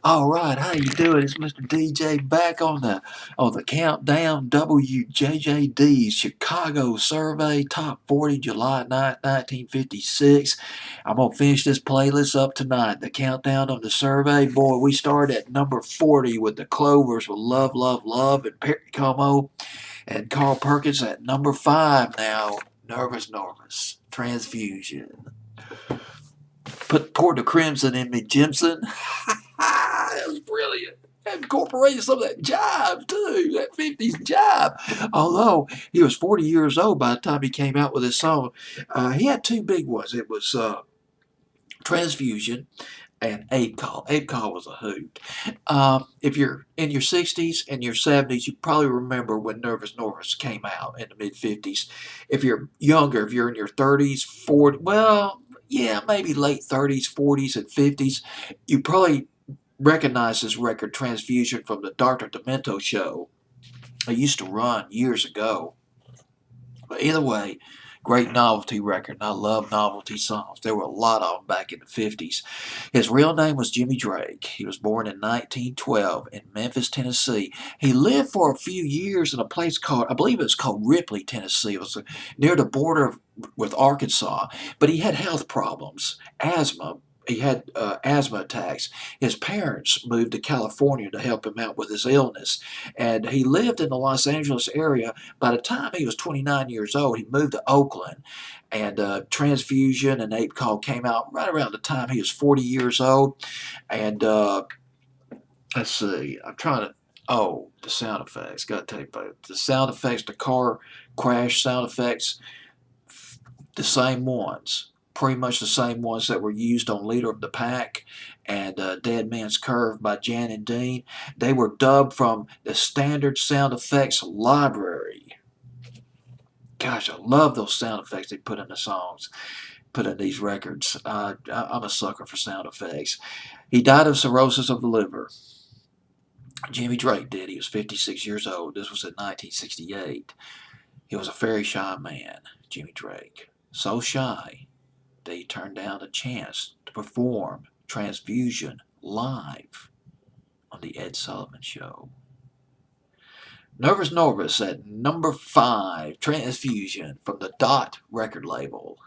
All right, how you doing? It's Mr. DJ back on the countdown. WJJD Chicago Survey Top 40 July 9th, 1956. I'm gonna finish this playlist up tonight. The countdown of the survey. Boy, we start at number 40 with the Clovers with Love, Love, Love and Perry Como and Carl Perkins at number 5 now. Nervous, Nervous. Transfusion. Poured the crimson in me, Jimson. That was brilliant. That incorporated some of that jive, too. That 50s jive. Although he was 40 years old by the time he came out with this song. He had two big ones. It was Transfusion and Ape Call. Ape Call was a hoot. If you're in your 60s and your 70s, you probably remember when Nervous Norvis came out in the mid-50s. If you're younger, if you're in your 30s, 40s, well, yeah, maybe late 30s, 40s, and 50s, you probably recognize this record, Transfusion, from the Dr. Demento show. It used to run years ago. But either way, great novelty record, and I love novelty songs. There were a lot of them back in the 50s. His real name was Jimmy Drake. He was born in 1912 in Memphis, Tennessee. He lived for a few years in a place called, I believe it was called Ripley, Tennessee. It was near the border with Arkansas. But he had health problems, asthma. He had asthma attacks. His parents moved to California to help him out with his illness. And he lived in the Los Angeles area. By the time he was 29 years old, he moved to Oakland. And Transfusion and Ape Call came out right around the time he was 40 years old. And let's see, I'm trying to, oh, the sound effects. Got to tell you about it. The sound effects, the car crash sound effects, the same ones. Pretty much the same ones that were used on Leader of the Pack and Dead Man's Curve by Jan and Dean. They were dubbed from the standard sound effects library. Gosh, I love those sound effects they put in the songs, put in these records. I'm a sucker for sound effects. He died of cirrhosis of the liver. Jimmy Drake did. He was 56 years old. This was in 1968. He was a very shy man, Jimmy Drake. So shy they turned down a chance to perform Transfusion live on the Ed Sullivan Show. Nervous Norvis at number 5, Transfusion from the Dot record label.